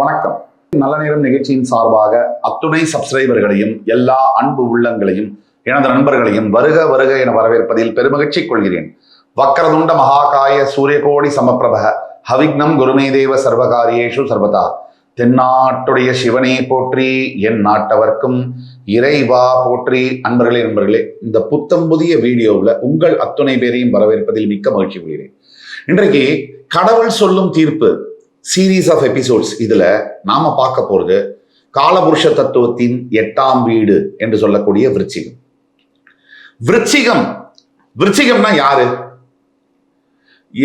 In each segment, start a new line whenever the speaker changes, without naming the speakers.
வணக்கம். நல்ல நேரம் நிகழ்ச்சியின் சார்பாக அத்துணை சப்ஸ்கிரைபர்களையும் எல்லா அன்பு உள்ளங்களையும் எனது நண்பர்களையும் வருக வருக என வரவேற்பதில் பெருமகிழ்ச்சி கொள்கிறேன். வக்கரதுண்ட மகாகாய சூரியகோடி சமப்பிரப ஹவிக்னம் குருமே தேவ சர்வகாரியேஷு சர்வதா. தென்னாட்டுடைய சிவனே போற்றி, என் நாட்டவர்க்கும் இறைவா போற்றி. நண்பர்களே, இந்த புத்தம் புதிய வீடியோவில் உங்கள் அத்துணை பேரையும் வரவேற்பதில் மிக்க மகிழ்ச்சி கொள்கிறேன். இன்றைக்கு கடவுள் சொல்லும் தீர்ப்பு சீரீஸ் ஆஃப் எபிசோட்ஸ். இதுல நாம பார்க்க போறது காலபுருஷ தத்துவத்தின் 8ஆம் வீடு என்று சொல்லக்கூடிய விருச்சிகம். விருச்சிகம்னா யாரு?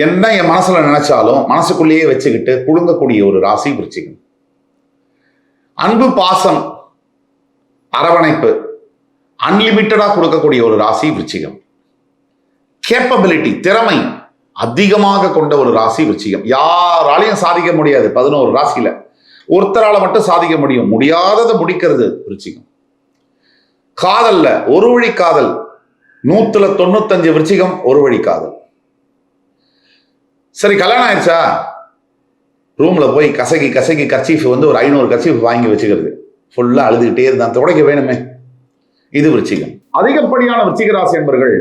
என்ன என் மனசுல நினைச்சாலும் மனசுக்குள்ளேயே வச்சுக்கிட்டு புழுங்கக்கூடிய ஒரு ராசி விருச்சிகம். அன்பு, பாசம், அரவணைப்பு அன்லிமிட்டடா கொடுக்கக்கூடிய ஒரு ராசி விருச்சிகம். கேப்பபிலிட்டி, திறமை அதிகமாக கொண்ட ஒரு ராசி விருச்சிகம். யாராலையும் சாதிக்க முடியாது. 11 ராசியில ஒருத்தரால மட்டும் சாதிக்க முடியும். முடியாததை முடிக்கிறது விருச்சிகம். காதல்ல ஒரு வழி காதல், 195 விருச்சிகம் ஒரு வழி காதல். சரி, கல்யாணம் ஆயிடுச்சா? ரூம்ல போய் கசகி கர்ச்சீஃப் ஒரு 500 கர்ச்சீஃப் வாங்கி வச்சுக்கிறது. ஃபுல்லா அழுதுகிட்டே இருந்தான், துடைக்க வேணுமே. இது விருச்சிகம். அதிகப்படியான விருச்சிக ராசி என்பவர்கள்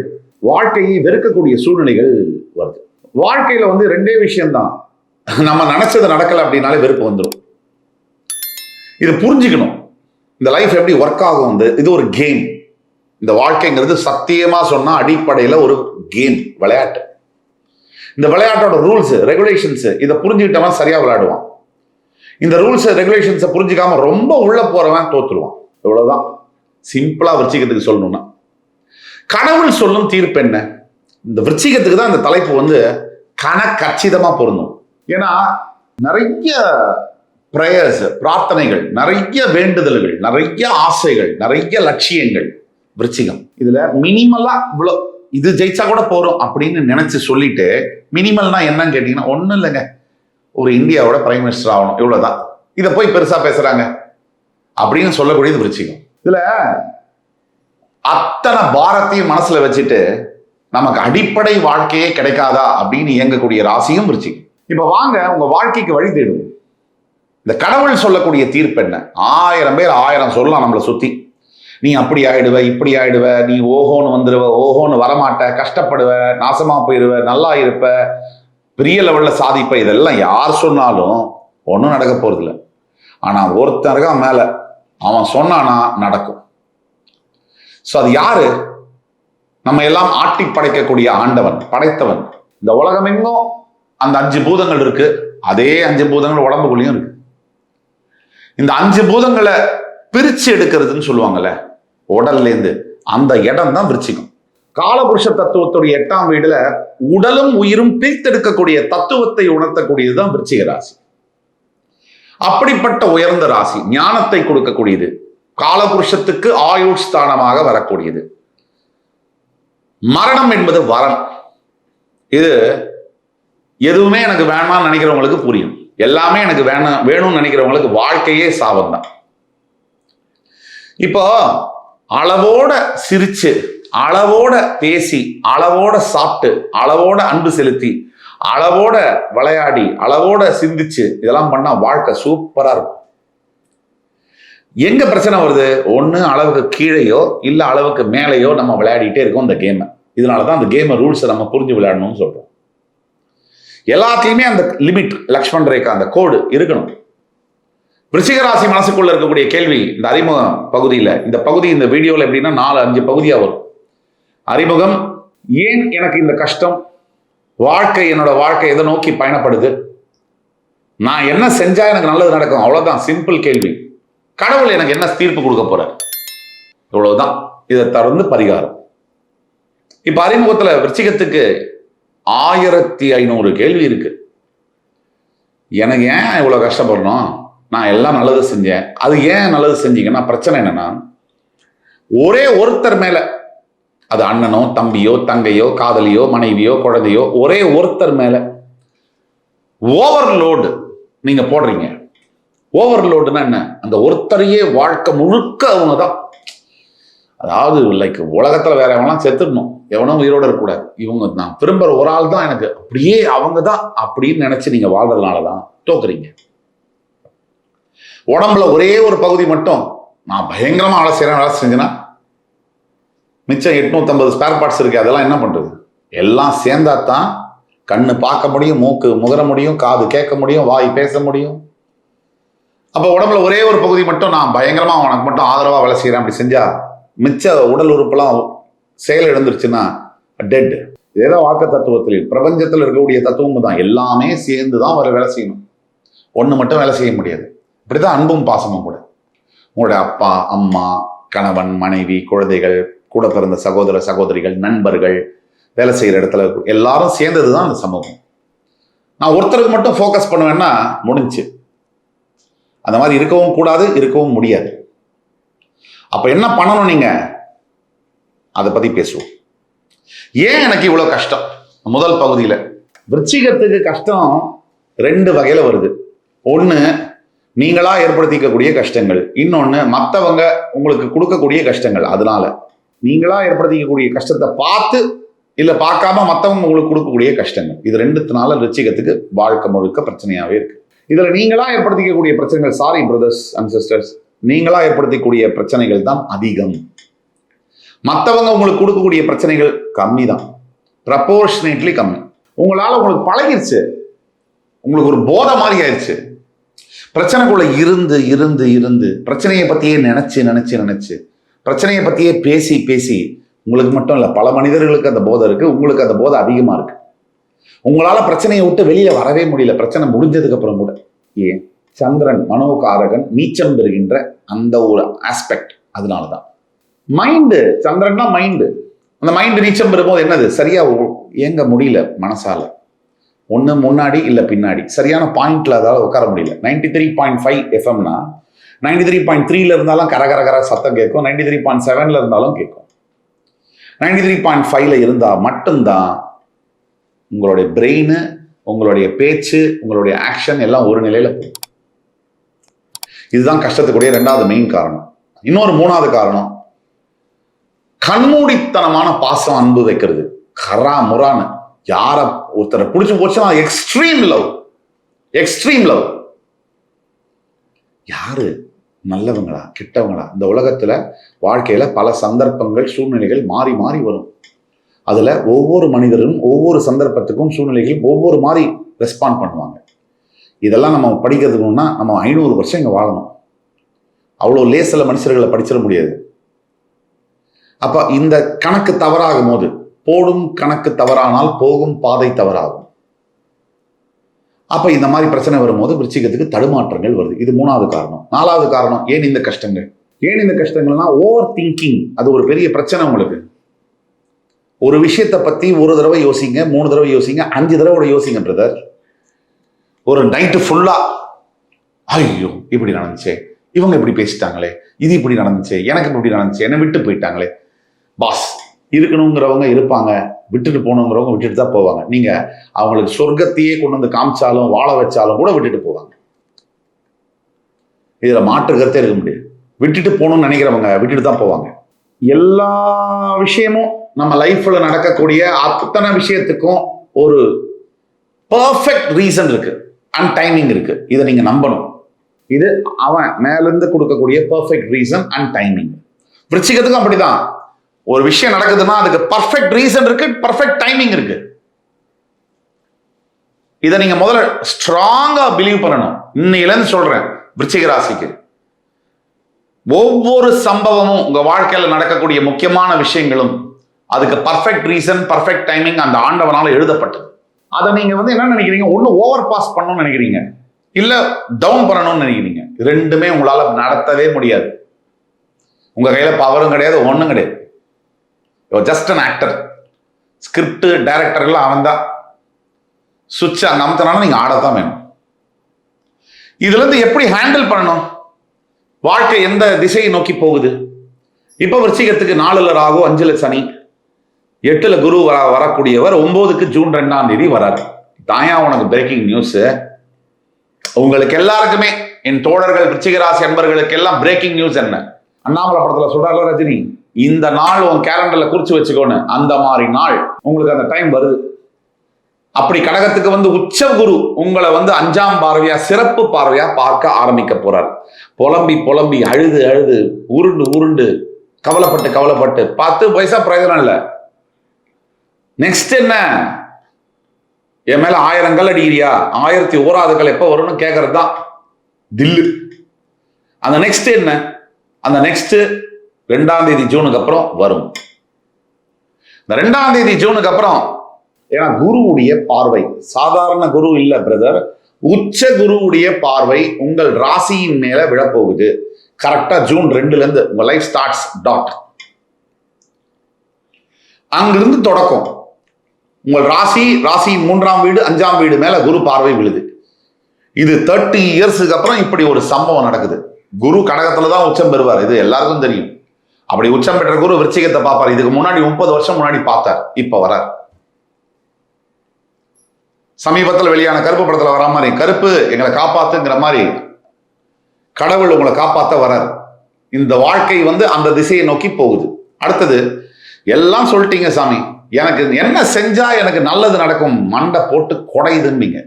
வாழ்க்கையை வெறுக்கக்கூடிய சூழ்நிலைகள் வருது. வாழ்க்கையில ரெண்டே விஷயம்தான். நம்ம நினைச்சது நடக்கல அப்படின்னாலே வெறுப்பு வந்துடும். இது புரிஞ்சுக்கணும். இந்த லைஃப் எப்படி ஒர்க் ஆகும். இது ஒரு கேம். இந்த வாழ்க்கைங்கிறது சத்தியமா சொன்னா அடிப்படையில ஒரு கேம், விளையாட்டு. இந்த விளையாட்டோட ரூல்ஸ், ரெகுலேஷன்ஸ் இதை புரிஞ்சுக்கிட்டவன் சரியா விளையாடுவான். இந்த ரூல்ஸ் ரெகுலேஷன்ஸை புரிஞ்சுக்காம ரொம்ப உள்ள போறவன் தோத்துருவான். இவ்வளவுதான் சிம்பிளா விருச்சிகத்துக்கு சொல்லணும்னா. கடவுள் சொல்லும் தீர்ப்பு என்ன? இந்த விருச்சிகத்துக்கு தான் இந்த தலைப்பு கச்சிதமா பொருந்தும். ஏன்னா நிறைய பிரேயர்ஸ், பிரார்த்தனைகள், நிறைய வேண்டுதல்கள், நிறைய ஆசைகள், நிறைய லட்சியங்கள் விருச்சிகம். இதுல மினிமலா இவ்வளோ இது ஜெயிச்சா கூட போறோம் அப்படின்னு நினைச்சு சொல்லிட்டு, மினிமல்னா என்னன்னு கேட்டீங்கன்னா ஒண்ணும் இல்லைங்க, ஒரு இந்தியாவோட பிரைம் மினிஸ்டர் ஆகணும், இவ்வளவுதான். இதை போய் பெருசா பேசுறாங்க அப்படின்னு சொல்லக்கூடியது விருச்சிகம். இதுல அத்தனை பாரத்தையும் மனசுல வச்சுட்டு நமக்கு அடிப்படை வாழ்க்கையே கிடைக்காதா அப்படின்னு இயங்கக்கூடிய ராசியும் விருச்சிகம். இப்ப வாங்க உங்க வாழ்க்கைக்கு வழி தேடுவோம். இந்த கடவுள் சொல்லக்கூடிய தீர்ப்பு என்ன? 1000 பேர் 1000 சொல்லலாம் நம்மளை சுத்தி. நீ அப்படி ஆயிடுவ, இப்படி ஆயிடுவ, நீ ஓஹோன்னு வந்துடுவ, ஓஹோன்னு வரமாட்ட, கஷ்டப்படுவ, நாசமா போயிடுவ, நல்லா இருப்ப, பெரிய லெவல்ல சாதிப்ப. இதெல்லாம் யார் சொன்னாலும் ஒன்றும் நடக்க போறது இல்லை. ஆனா ஒருத்தருக்கா மேல அவன் சொன்னானா நடக்கும். சோ அது யாரு? நம்ம எல்லாம் ஆட்டி படைக்கக்கூடிய ஆண்டவன், படைத்தவன். இந்த உலகம் எங்கும் அந்த 5 பூதங்கள் இருக்கு. அதே 5 பூதங்கள் உடம்புக்குள்ளேயும் இருக்கு. இந்த 5 பூதங்களை பிரிச்சு எடுக்கிறதுன்னு சொல்லுவாங்கல்ல, உடல்ல இருந்து, அந்த இடம் தான் விருச்சிகம். காலபுருஷ தத்துவத்துடைய 8ஆம் வீடுல உடலும் உயிரும் பிரித்தெடுக்கக்கூடிய தத்துவத்தை உணர்த்தக்கூடியதுதான் விருச்சிக ராசி. அப்படிப்பட்ட உயர்ந்த ராசி, ஞானத்தை கொடுக்கக்கூடியது, காலபுருஷத்துக்கு ஆயுள் ஸ்தானமாக வரக்கூடியது. மரணம் என்பது வரம். இது எதுவுமே எனக்கு வேணாம்னு நினைக்கிறவங்களுக்கு புரியும். எல்லாமே எனக்கு வேணும்னு நினைக்கிறவங்களுக்கு வாழ்க்கையே சாபம் தான். இப்போ அளவோட சிரிச்சு, அளவோட பேசி, அளவோட சாப்பிட்டு, அளவோட அன்பு செலுத்தி, அளவோட விளையாடி, அளவோட சிந்திச்சு இதெல்லாம் பண்ணா வாழ்க்கை சூப்பரா இருக்கும். எங்க பிரச்சனை வருது? ஒண்ணு அளவுக்கு கீழேயோ இல்ல அளவுக்கு மேலேயோ நம்ம விளையாடிட்டே இருக்கோம் இந்த கேமை. இதனாலதான் அந்த கேமை ரூல்ஸை நம்ம புரிஞ்சு விளையாடணும்னு சொல்றோம். எல்லாத்தையுமே அந்த லிமிட், லக்ஷ்மண் ரேகா, அந்த கோடு இருக்கணும். விருச்சிக ராசி மனசுக்குள்ள இருக்கக்கூடிய கேள்வி இந்த அறிமுக பகுதியில, இந்த வீடியோல எப்படின்னா 4-5 பகுதியா வரும். அறிமுகம், ஏன் எனக்கு இந்த கஷ்டம், என்னோட வாழ்க்கை எதை நோக்கி பயணப்படுது, நான் என்ன செஞ்சா எனக்கு நல்லது நடக்கும், அவ்வளவுதான் சிம்பிள் கேள்வி. கடவுள் எனக்கு என்ன தீர்ப்பு கொடுக்க போறார், இவ்வளவுதான். இதை தொடர்ந்து பரிகாரம். இப்ப அறிமுகத்துல விருச்சிகத்துக்கு 1500 கேள்வி இருக்கு. எனக்கு ஏன் இவ்வளவு கஷ்டப்படணும், நான் எல்லாம் நல்லது செஞ்சேன், அது ஏன் நல்லது செஞ்சீங்கன்னா பிரச்சனை என்னன்னா, ஒரே ஒருத்தர் மேல, அது அண்ணனோ தம்பியோ தங்கையோ காதலியோ மனைவியோ குழந்தையோ, ஒரே ஒருத்தர் மேல ஓவர்லோடு நீங்க போடுறீங்க. ஓவர்லோடுனா என்ன? அந்த ஒருத்தரையே வாழ்க்கை முழுக்க அவங்க தான். அதாவது லைக் உலகத்துல வேற எவனா செத்துடணும், எவனும் உயிரோட இருக்கக்கூடாது, இவங்க நான் விரும்புற ஒரு ஆள் தான் எனக்கு, அப்படியே அவங்க தான் அப்படின்னு நினைச்சு நீங்க வாழ்றதுனாலதான் தோக்குறீங்க. உடம்புல ஒரே ஒரு பகுதி மட்டும் நான் பயங்கரமா வேலை செஞ்சேன்னா மிச்சம் 850 ஸ்பேர் பார்ட்ஸ் இருக்கு, அதெல்லாம் என்ன பண்றது? எல்லாம் சேர்ந்தாதான் கண்ணு பார்க்க முடியும், மூக்கு முகர முடியும், காது கேட்க முடியும், வாய் பேச முடியும். அப்ப உடம்புல ஒரே ஒரு பகுதி மட்டும் நான் பயங்கரமா உனக்கு மட்டும் ஆதரவா வேலை செய்யறேன் அப்படி செஞ்சா மிச்ச உடல் உறுப்பெல்லாம் செயல் இழந்துருச்சுன்னா டெட். இதேதான் வாக்க தத்துவத்தில் பிரபஞ்சத்தில் இருக்கக்கூடிய தத்துவம் தான். எல்லாமே சேர்ந்து தான் வர வேலை செய்யணும், ஒண்ணு மட்டும் வேலை செய்ய முடியாது. இப்படிதான் அன்பும் பாசமும் கூட. உங்களுடைய அப்பா அம்மா, கணவன் மனைவி, குழந்தைகள், கூட பிறந்த சகோதர சகோதரிகள், நண்பர்கள், வேலை செய்யற இடத்துல எல்லாரும் சேர்ந்ததுதான் அந்த சமூகம். நான் ஒருத்தருக்கு மட்டும் ஃபோக்கஸ் பண்ணுவேன்னா முடிஞ்சு. அந்த மாதிரி இருக்கவும் கூடாது, இருக்கவும் முடியாது. அப்ப என்ன பண்ணணும்? நீங்க அதை பத்தி பேசுவோம். ஏன் எனக்கு இவ்வளவு கஷ்டம்? முதல் பகுதியில விருச்சிகத்துக்கு கஷ்டம் 2 வகையில வருது. ஒண்ணு நீங்களா ஏற்படுத்திக்கக்கூடிய கஷ்டங்கள், இன்னொன்னு மற்றவங்க உங்களுக்கு கொடுக்கக்கூடிய கஷ்டங்கள். அதனால நீங்களா ஏற்படுத்திக்கக்கூடிய கஷ்டத்தை பார்த்து இல்ல பார்க்காம மற்றவங்க உங்களுக்கு கொடுக்கக்கூடிய கஷ்டங்கள், இது 2த்தினால விருச்சிகத்துக்கு வாழ்க்கை முழுக்க பிரச்சனையாவே இருக்கு. இதுல நீங்களா ஏற்படுத்திக்கக்கூடிய பிரச்சனைகள், சாரி பிரதர்ஸ் அண்ட் சிஸ்டர்ஸ், நீங்களா ஏற்படுத்தக்கூடிய பிரச்சனைகள் தான் அதிகம். மற்றவங்க உங்களுக்கு கொடுக்கக்கூடிய பிரச்சனைகள் கம்மி தான், ப்ரப்போர்ஷனேட்லி கம்மி. உங்களால உங்களுக்கு பழகிருச்சு, உங்களுக்கு ஒரு போதை மாதிரி ஆயிடுச்சு. பிரச்சனைக்குள்ள இருந்து இருந்து இருந்து பிரச்சனையை பத்தியே நினைச்சு நினைச்சு நினைச்சு பிரச்சனையை பத்தியே பேசி பேசி உங்களுக்கு மட்டும் இல்ல, பல மனிதர்களுக்கு அந்த போதை இருக்கு. உங்களுக்கு அந்த போதை அதிகமா இருக்கு. உங்களால பிரச்சனையை விட்டு வெளியில வரவே முடியல, பிரச்சனை முடிஞ்சதுக்கு அப்புறம் கூட. ஏன்? சந்திரன் மனோகாரகன் நீச்சம் பெறுகின்ற அந்த ஒரு ஆஸ்பெக்ட். அதனாலதான் மைண்டு, சந்திரன் தான் மைண்டு. அந்த மைண்டு நீச்சம் பெறும்போது என்னது, சரியா இயங்க முடியல மனசால. ஒண்ணு முன்னாடி இல்ல பின்னாடி, சரியான பாயிண்ட்ல அதாவது உட்கார முடியல. 93.5 எஃப்எம்னா 93.3ல இருந்தாலும் கரகர சத்தம் கேட்கும், 93.7ல இருந்தாலும் கேட்கும். 93.5ல இருந்தா மட்டும்தான் உங்களுடைய பிரெயின், உங்களுடைய பேச்சு, உங்களுடைய ஆக்ஷன் எல்லாம் ஒரு நிலையில போகும். இதுதான் கஷ்டத்துக்குரிய 2வது மெயின் காரணம். இன்னொரு 3வது காரணம், கண்மூடித்தனமான பாசம் அன்பு வைக்கிறது. கரா முரான்னு யார ஒருத்தரை பிடிச்சு போச்சுன்னா எக்ஸ்ட்ரீம் லவ், எக்ஸ்ட்ரீம் லவ். யாரு நல்லவங்களா கெட்டவங்களா? இந்த உலகத்துல வாழ்க்கையில பல சந்தர்ப்பங்கள் சூழ்நிலைகள் மாறி மாறி வரும். அதுல ஒவ்வொரு மனிதரும் ஒவ்வொரு சந்தர்ப்பத்துக்கும் சூழ்நிலைகளும் ஒவ்வொரு மாதிரி ரெஸ்பாண்ட் பண்ணுவாங்க. இதெல்லாம் நம்ம படிக்கிறதுக்குன்னா நம்ம 500 வருஷம் இங்க வாழணும். அவ்வளோ லேசில மனுஷர்களை படிச்சிட முடியாது. அப்ப இந்த கணக்கு தவறாகும் போது, போடும் கணக்கு தவறானால் போகும் பாதை தவறாகும். அப்ப இந்த மாதிரி பிரச்சனை வரும்போது விருச்சிகத்துக்கு தடுமாற்றங்கள் வருது. இது 3வது காரணம். 4வது காரணம், ஏன் இந்த கஷ்டங்கள்? ஏன் இந்த கஷ்டங்கள்னா ஓவர் திங்கிங். அது ஒரு பெரிய பிரச்சனை உங்களுக்கு. ஒரு விஷயத்தை பத்தி ஒரு தடவை யோசிங்க, 3 தடவை யோசிங்க, 5 தடவை யோசிங்க பிரதர். ஒரு நைட்டு ஃபுல்லா ஐயோ இப்படி நடந்துச்சே, இவங்க இப்படி பேசிட்டாங்களே, இது இப்படி நடந்துச்சு, எனக்கு இப்படி நடந்துச்சு, என்னை விட்டு போயிட்டாங்களே. பாஸ் இருக்கணுங்கிறவங்க இருப்பாங்க, விட்டுட்டு போகணுங்கிறவங்க விட்டுட்டு தான் போவாங்க. நீங்க அவங்களுக்கு சொர்க்கத்தையே கொண்டு வந்து காமிச்சாலும் வாழ வச்சாலும் கூட விட்டுட்டு போவாங்க. இதுல மாற்று கருத்தே இருக்க முடியாது. விட்டுட்டு போகணும்னு நினைக்கிறவங்க விட்டுட்டு தான் போவாங்க. எல்லா விஷயமும் நம்ம லைஃப்ல நடக்கக்கூடிய அத்தனை விஷயத்துக்கும் ஒரு பர்ஃபெக்ட் ரீசன் இருக்கு, அண்ட் டைமிங் இருக்கு. இதை நீங்க நம்பணும். இது அவன் மேலிருந்து கொடுக்கக்கூடிய பர்ஃபெக்ட் ரீசன் அண்ட் டைமிங். விருச்சிகத்துக்கும் அப்படிதான். ஒரு விஷயம் நடக்குதுன்னா அதுக்கு பர்ஃபெக்ட் ரீசன் இருக்கு, பர்ஃபெக்ட் டைமிங் இருக்கு. இதை நீங்க முதல்ல ஸ்ட்ராங்கா பிலீவ் பண்ணணும். இன்னையிலேருந்து சொல்றேன், விருச்சிக ராசிக்கு ஒவ்வொரு சம்பவமும் உங்க வாழ்க்கையில நடக்கக்கூடிய முக்கியமான விஷயங்களும் அதுக்கு பர்ஃபெக்ட் ரீசன், பர்ஃபெக்ட் டைமிங் அந்த ஆண்டவனால எழுதப்பட்டது. அதை நீங்க என்ன நினைக்கிறீங்க? ஒண்ணு ஓவர் பாஸ் பண்ணணும்னு நினைக்கிறீங்க, இல்ல டவுன் பண்ணணும்னு நினைக்கிறீங்க. 2மே உங்களால நடத்தவே முடியாது. உங்க கையில பவரும் கிடையாது, ஒண்ணும் கிடையாது. Just an actor. ஸ்கிரிப்ட் டைரக்டர்கள் அவன் தான். சுவிட்ச் அங்க அமுத்தினாலும் நீங்க ஆடத்தான் வேணும். இதுல இருந்து எப்படி ஹேண்டில் பண்ணணும்? வாழ்க்கை எந்த திசையை நோக்கி போகுது? இப்ப விருச்சிகத்துக்கு 4ல ராகு, 5ல சனி, 8ல குரு வரக்கூடியவர் 9க்கு ஜூன் 2ஆம் தேதி வராரு. தாயா உனக்கு பிரேக்கிங் நியூஸ். உங்களுக்கு எல்லாருக்குமே, என் தோழர்கள் விருச்சிக ராசி அன்பர்களுக்கு எல்லாம் பிரேக்கிங் நியூஸ் என்ன? அண்ணாமலை படத்துல சொல்றாரு ரஜினி, இந்த நாள் உன் கேலண்டர்ல குறிச்சு வச்சுக்கோன்னு. அந்த மாதிரி நாள் உங்களுக்கு அந்த டைம் வருது. அப்படி கடகத்துக்கு வந்து உச்ச குரு உங்களை வந்து 5ஆம் பார்வையா சிறப்பு பார்வையா பார்க்க ஆரம்பிக்க போறார். புலம்பி புலம்பி அழுது அழுது உருண்டு உருண்டு கவலைப்பட்டு கவலைப்பட்டு 10 பைசா பிரயோஜனம் இல்லை. நெக்ஸ்ட் என்ன? என் மேல 1000 கல் அடிக்கிறியா, 1001வது கல் எப்ப வரும்னு கேட்கறது தான் தில்லு. அந்த நெக்ஸ்ட் என்ன? அந்த நெக்ஸ்ட் 2ஆம் தேதி ஜூனுக்கு அப்புறம் வரும். இந்த 2ஆம் தேதி ஜூனுக்கு அப்புறம், ஏன்னா குருவுடைய பார்வை சாதாரண குரு இல்ல பிரதர், உச்ச குருவுடைய பார்வை உங்கள் ராசியின் மேல விழப்போகுது. கரெக்டா ஜூன் 2ல இருந்து உங்க லைஃப் ஸ்டார்ட்ஸ் டாட். அங்கிருந்து தொடக்கம். உங்கள் ராசியின் 3ஆம் வீடு 5ஆம் வீடு மேல குரு பார்வை விழுது. இது 30 இயர்ஸுக்கு அப்புறம் இப்படி ஒரு சம்பவம் நடக்குது. குரு கடகத்துலதான் உச்சம் பெறுவார், இது எல்லாருக்கும் தெரியும். அப்படி உச்சம் பெற்ற குரு விருச்சிகத்தை பார்ப்பார். இதுக்கு முன்னாடி 30 வருஷம் முன்னாடி பார்த்தார், இப்ப வரார். சமீபத்தில் வெளியான கருப்பு படத்துல வரா மாதிரி கருப்பு எங்களை காப்பாத்துங்கிற மாதிரி கடவுள் உங்களை காப்பாத்த வரார். இந்த வாழ்க்கை வந்து அந்த திசையை நோக்கி போகுது. அடுத்தது, எல்லாம் சொல்லிட்டீங்க சாமி, எனக்கு என்ன செஞ்சா எனக்கு நல்லது நடக்கும், மண்டை போட்டு குடையுதுன்னீங்க.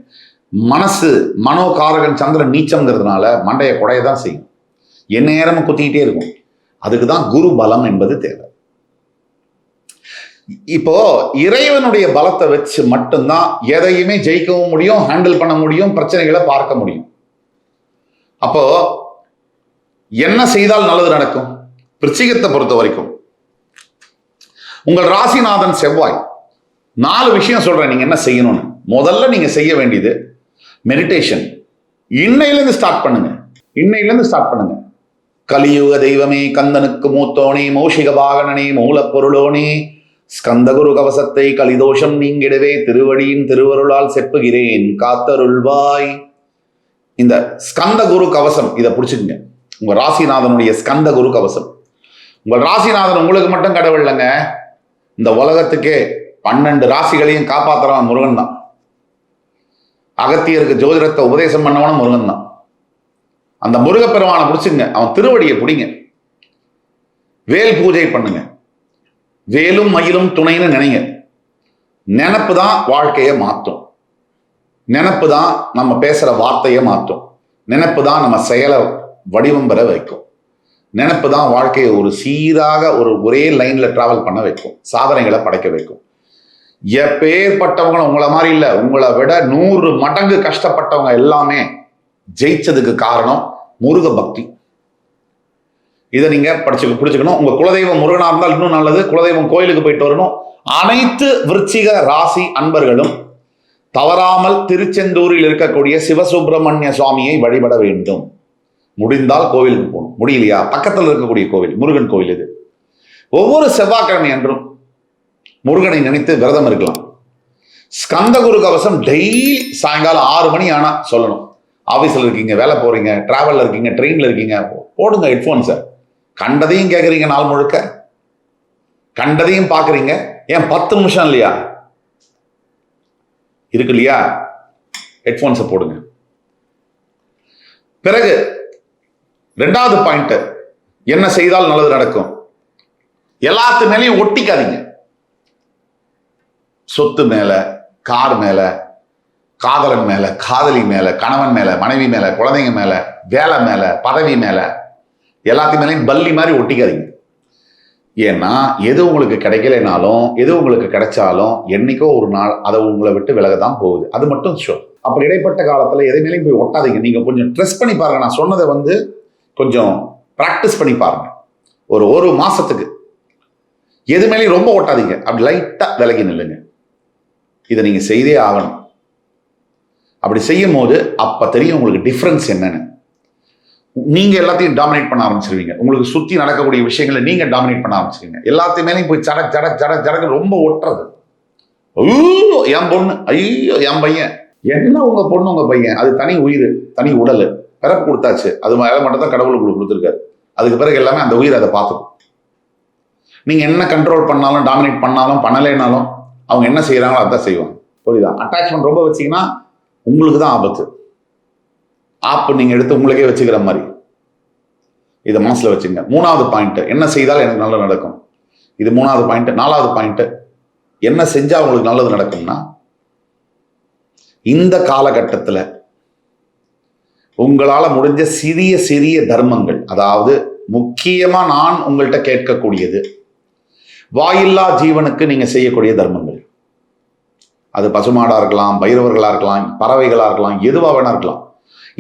மனசு மனோகாரகன் சந்திரன் நீச்சம்ங்கிறதுனால மண்டையை குடையதான் செய்யும், என்ன நேரமும் குத்திக்கிட்டே இருக்கும். அதுக்கு தான் குரு பலம் என்பது தேவை. இப்போ இறைவனுடைய பலத்தை வச்சு மட்டும்தான் எதையுமே ஜெயிக்கவும் முடியும், ஹேண்டில் பண்ண முடியும், பிரச்சனைகளை பார்க்க முடியும். அப்போ என்ன செய்தால் நல்லது நடக்கும்? விருச்சிகத்தை பொறுத்த வரைக்கும் உங்கள் ராசிநாதன் செவ்வாய். 4 விஷயம் சொல்றேன் நீங்க என்ன செய்யணும்னு. முதல்ல நீங்க செய்ய வேண்டியது மெடிடேஷன். இன்னையிலிருந்து ஸ்டார்ட் பண்ணுங்க. கலியுக தெய்வமே, கந்தனுக்கு மூத்தோனே, மௌஷிக வாகனனே, மூலப்பொருளோனே, ஸ்கந்தகுரு கவசத்தை கலிதோஷம் நீங்கிடவே திருவடியின் திருவருளால் செப்புகிறேன், காத்தருள்வாய். இந்த ஸ்கந்த குரு கவசம் இதை பிடிச்சிக்கங்க. உங்க ராசிநாதனுடைய ஸ்கந்த குரு கவசம். உங்கள் ராசிநாதன் உங்களுக்கு மட்டும் கடவுள் இல்லைங்க, இந்த உலகத்துக்கே 12 ராசிகளையும் காப்பாத்துறவன் முருகன் தான். அகத்தியருக்கு ஜோதிடத்தை உபதேசம் பண்ணவனும் முருகன் தான். அந்த முருகப்பெருமானை பிடிச்சுங்க, அவன் திருவடியை பிடிங்க, வேல் பூஜை பண்ணுங்க, வேலும் மயிலும் துணைன்னு நினைங்க. நினப்பு தான் வாழ்க்கையை மாற்றும். நினப்பு தான் நம்ம பேசுற வார்த்தையை மாற்றும். நினப்பு தான் நம்ம செயலை வடிவம் பெற வைக்கும். நினப்பு தான் வாழ்க்கையை ஒரு சீராக ஒரே லைன்ல டிராவல் பண்ண வைக்கும், சாதனைகளை படைக்க வைக்கும். எப்பேற்பட்டவங்களும் உங்களை மாதிரி இல்லை, உங்களை விட 100 மடங்கு கஷ்டப்பட்டவங்க எல்லாமே ஜெயிச்சதுக்கு காரணம் முருக பக்தி. இதை நீங்க பிடிச்சுக்கணும். உங்க குலதெய்வம் முருகனா இருந்தால் இன்னும் நல்லது. குலதெய்வம் கோயிலுக்கு போயிட்டு வரணும். அனைத்து விருச்சிக ராசி அன்பர்களும் தவறாமல் திருச்செந்தூரில் இருக்கக்கூடிய சிவசுப்பிரமணிய சுவாமியை வழிபட வேண்டும். முடிந்தால் கோவிலுக்கு போகணும், முடியலையா பக்கத்தில் இருக்கக்கூடிய கோவில் முருகன் கோவில். இது ஒவ்வொரு செவ்வாய்க்கிழமை அன்றும் முருகனை நினைத்து விரதம் இருக்கலாம். ஸ்கந்தகுரு கவசம் டெய்லி சாயங்காலம் 6 மணி ஆனா சொல்லணும். ஆபீஸ்ல இருக்கீங்க, வேலை போறீங்க, டிராவல்ல இருக்கீங்க, ட்ரெயின்ல இருக்கீங்க, போடுங்க ஹெட்போன்ஸை. கண்டதையும் கேட்குறீங்க, நாள் முழுக்க கண்டதையும் பார்க்குறீங்க, ஏன் 10 நிமிஷம் இல்லையா இருக்கு இல்லையா, ஹெட்போன்ஸை போடுங்க. பிறகு 2வது பாயிண்ட், என்ன செய்தால் நல்லது நடக்கும்? எல்லாத்து மேலேயும் ஒட்டிக்காதீங்க. சொத்து மேல, கார் மேல, காதலன் மேல, காதலி மேல, கணவன் மேல, மனைவி மேல, குழந்தைங்க மேல, வேலை மேல, பதவி மேல, எல்லாத்து மேலேயும் பல்லி மாதிரி ஒட்டிக்காதீங்க. ஏன்னா எது உங்களுக்கு கிடைக்கலைனாலும் எது உங்களுக்கு கிடைச்சாலும் என்னைக்கோ ஒரு நாள் அதை உங்களை விட்டு விலகதான் போகுது. அது மட்டும் ஷோர். அப்படி இடைப்பட்ட காலத்துல எதை மேலேயும் போய் ஒட்டாதீங்க. நீங்க கொஞ்சம் ட்ரெஸ் பண்ணி பாருங்க. நான் சொன்னதை கொஞ்சம் ப்ராக்டிஸ் பண்ணி பாருங்க. ஒரு மாசத்துக்கு எது மேலேயும் ரொம்ப ஒட்டாதீங்க. அப்படி லைட்டா விலகி நில்லுங்க. இதை நீங்க செய்தே ஆகணும். அப்படி செய்யும் போது அப்ப தெரியும் உங்களுக்கு டிஃபரன்ஸ் என்னன்னு. நீங்க எல்லாத்தையும் டாமினேட் பண்ண ஆரம்பிச்சிருவீங்க. உங்களுக்கு சுத்தி நடக்கக்கூடிய விஷயங்களை நீங்க டாமினேட் பண்ண ஆரம்பிச்சிருவீங்க. எல்லாத்தையும் போய் சடக் சடக் சடக் சடக்கு ரொம்ப ஒட்டுறது. ஐயோ என் பொண்ணு, ஐயோ என் பையன், என்ன உங்க பொண்ணு உங்க பையன், அது தனி உயிர், தனி உடல், பிறப்பு கொடுத்தாச்சு. அது மேல மட்டும் தான் கடவுள் உங்களுக்கு கொடுத்துருக்காரு. அதுக்கு பிறகு எல்லாமே அந்த உயிர் அதை பார்த்துக்கும். நீங்க என்ன கண்ட்ரோல் பண்ணாலும் டாமினேட் பண்ணாலும் பண்ணலைனாலும் அவங்க என்ன செய்யறாங்களோ அதான் செய்வாங்க. புரியுதா? அட்டாச்மெண்ட் ரொம்ப வச்சீங்கன்னா உங்களுக்கு தான் ஆபத்து. ஆப்பு நீங்க எடுத்து உங்களுக்கே வச்சுக்கிற மாதிரி. இதை மனசுல வச்சுங்க. 3வது பாயிண்ட், என்ன செய்தால் எனக்கு நல்லது நடக்கும். இது 3வது பாயிண்ட். 4வது பாயிண்ட், என்ன செஞ்சா உங்களுக்கு நல்லது நடக்கும்னா இந்த காலகட்டத்தில் உங்களால முடிஞ்ச சிறிய சிறிய தர்மங்கள், அதாவது முக்கியமா நான் உங்கள்கிட்ட கேட்கக்கூடியது வாயில்லா ஜீவனுக்கு நீங்க செய்யக்கூடிய தர்மங்கள். அது பசுமாடா இருக்கலாம், பைரவர்களா இருக்கலாம், பறவைகளா இருக்கலாம், எதுவா வேணா இருக்கலாம்.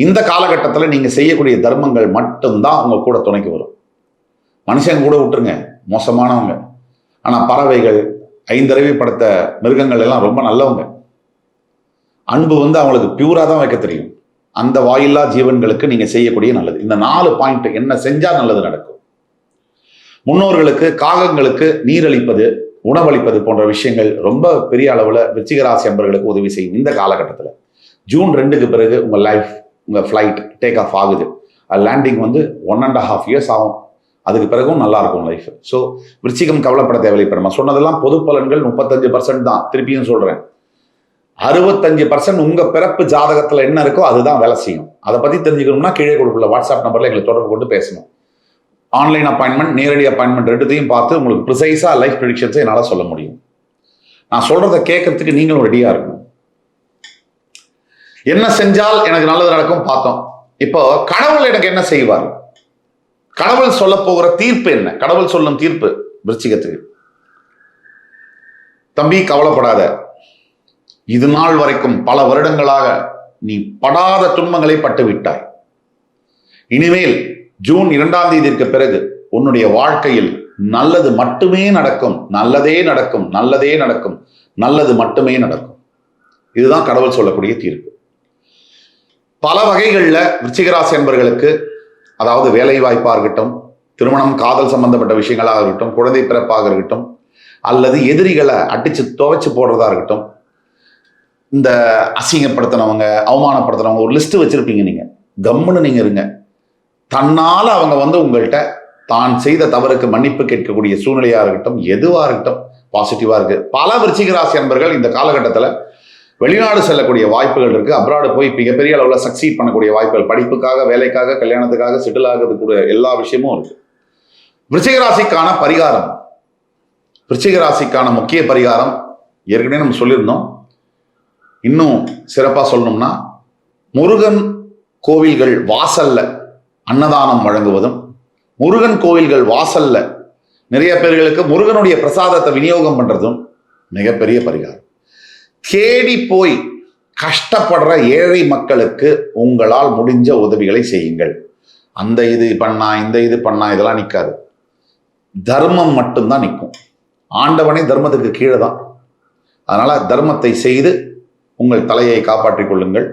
இந்த காலகட்டத்தில் நீங்க செய்யக்கூடிய தர்மங்கள் மட்டும்தான் உங்க கூட துணைக்கு வரும். மனுஷங்க கூட விட்டுருங்க, மோசமானவங்க. ஆனா பறவைகள், ஐந்தறிவு படைத்த மிருகங்கள் எல்லாம் ரொம்ப நல்லவங்க. அன்பு அவங்களுக்கு பியூரா தான் வைக்க தெரியும். அந்த வாயில்லா ஜீவன்களுக்கு நீங்க செய்யக்கூடிய நல்லது. இந்த 4 பாயிண்ட் என்ன செஞ்சா நல்லது நடக்கும். முன்னோர்களுக்கு, காகங்களுக்கு நீரளிப்பது, உணவளிப்பது போன்ற விஷயங்கள் ரொம்ப பெரிய அளவுல விருச்சிக ராசி அன்பர்களுக்கு உதவி செய்யும். இந்த காலகட்டத்தில் ஜூன் 2க்கு பிறகு உங்க லைஃப், உங்க ஃபிளைட் டேக் ஆஃப் ஆகுது. லேண்டிங் 1.5 இயர்ஸ் ஆகும். அதுக்கு பிறகும் நல்லா இருக்கும் லைஃப். ஸோ விருச்சிகம் கவலைப்பட தேவையில்லை. இப்போ நம்ம சொன்னதெல்லாம் பொது பலன்கள் 35% தான். திருப்பியும் சொல்றேன், 65% உங்க பிறப்பு ஜாதகத்துல என்ன இருக்கோ அதுதான் வேலை செய்யும். அதை பத்தி தெரிஞ்சுக்கணும்னா கீழே கொடுக்கல வாட்ஸ்அப் நம்பர்ல எங்களை தொடர்பு கொண்டு பேசணும். ஆன்லைன் அப்பாயின்மெண்ட், நேரடி அப்பாயின்மெண்ட் ரெண்டுத்தையும் பார்த்து உங்களுக்கு ப்ரிசைஸா லைஃப் ப்ரெடிக்ஷன்ஸை என்னால் சொல்ல முடியும். நான் சொல்றதை கேட்கறதுக்கு நீங்களும் ரெடியா இருக்கணும். என்ன செஞ்சால் எனக்கு நல்லது நடக்கும் பார்த்தோம். இப்போ கடவுள் எனக்கு என்ன செய்வார்? கடவுள் சொல்ல போகிற தீர்ப்பு என்ன? கடவுள் சொல்லும் தீர்ப்பு விருச்சிகத்துக்கு, தம்பி கவலைப்படாத, இது நாள் வரைக்கும் பல வருடங்களாக நீ படாத துன்பங்களை பட்டு விட்டாய். இனிமேல் ஜூன் 2ஆம் தேதிக்கு பிறகு உன்னுடைய வாழ்க்கையில் நல்லது மட்டுமே நடக்கும், நல்லதே நடக்கும், நல்லதே நடக்கும், நல்லது மட்டுமே நடக்கும். இதுதான் கடவுள் சொல்லக்கூடிய தீர்ப்பு. பல வகைகளில் விருச்சிகராசி என்பவர்களுக்கு, அதாவது வேலை வாய்ப்பாக இருக்கட்டும், திருமணம், காதல் சம்பந்தப்பட்ட விஷயங்களாக இருக்கட்டும், குழந்தை பிறப்பாக இருக்கட்டும், அல்லது எதிரிகளை அடிச்சு துவைச்சு போடுறதா இருக்கட்டும், இந்த அசிங்கப்படுத்தினவங்க, அவமானப்படுத்தினவங்க ஒரு லிஸ்ட் வச்சிருப்பீங்க. நீங்க கம்முன்னு நீங்க இருங்க. தன்னால அவங்க உங்கள்கிட்ட தான் செய்த தவறுக்கு மன்னிப்பு கேட்கக்கூடிய சூழ்நிலையா இருக்கட்டும், எதுவா இருக்கட்டும், பாசிட்டிவா இருக்கு. பல விருச்சிக ராசி அன்பர்கள் இந்த காலகட்டத்தில் வெளிநாடு செல்லக்கூடிய வாய்ப்புகள் இருக்கு. அப்ராடு போய் மிகப்பெரிய அளவில் சக்சீட் பண்ணக்கூடிய வாய்ப்புகள், படிப்புக்காக, வேலைக்காக, கல்யாணத்துக்காக, செட்டில் ஆகிறதுக்கு எல்லா விஷயமும் இருக்கு. விருச்சிக ராசிக்கான பரிகாரம், விருச்சிக ராசிக்கான முக்கிய பரிகாரம் ஏற்கனவே நம்ம சொல்லியிருந்தோம். இன்னும் சிறப்பாக சொல்லணும்னா, முருகன் கோவில்கள் வாசல்ல அன்னதானம் வழங்குவதும், முருகன் கோவில்கள் வாசல்ல நிறைய பேர்களுக்கு முருகனுடைய பிரசாதத்தை விநியோகம் பண்றதும் மிகப்பெரிய பரிகாரம். தேடி போய் கஷ்டப்படுற ஏழை மக்களுக்கு உங்களால் முடிஞ்ச உதவிகளை செய்யுங்கள். அந்த இது பண்ணா, இந்த இது பண்ணா இதெல்லாம் நிற்காது. தர்மம் மட்டும்தான் நிற்கும். ஆண்டவனே தர்மத்துக்கு கீழே தான். அதனால தர்மத்தை செய்து உங்கள் தலையை காப்பாற்றிக் கொள்ளுங்கள்.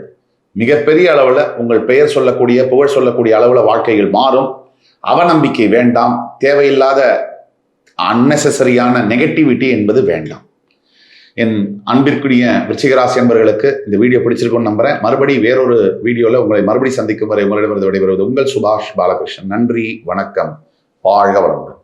மிகப்பெரிய அளவில் உங்கள் பெயர் சொல்லக்கூடிய, புகழ் சொல்லக்கூடிய அளவில் வாழ்க்கைகள் மாறும். அவநம்பிக்கை வேண்டாம். தேவையில்லாத அன்னெசரியான நெகட்டிவிட்டி என்பது வேண்டாம். என் அன்பிற்குரிய விருச்சிக ராசி என்பவர்களுக்கு இந்த வீடியோ பிடிச்சிருக்கும்னு நம்புறேன். மறுபடியும் வேறொரு வீடியோவில் உங்களை மறுபடி சந்திக்கும் வரை உங்களிடமிருந்து விடைபெறுவது உங்கள் சுபாஷ் பாலகிருஷ்ணன். நன்றி, வணக்கம், வாழ்க வளமுடன்.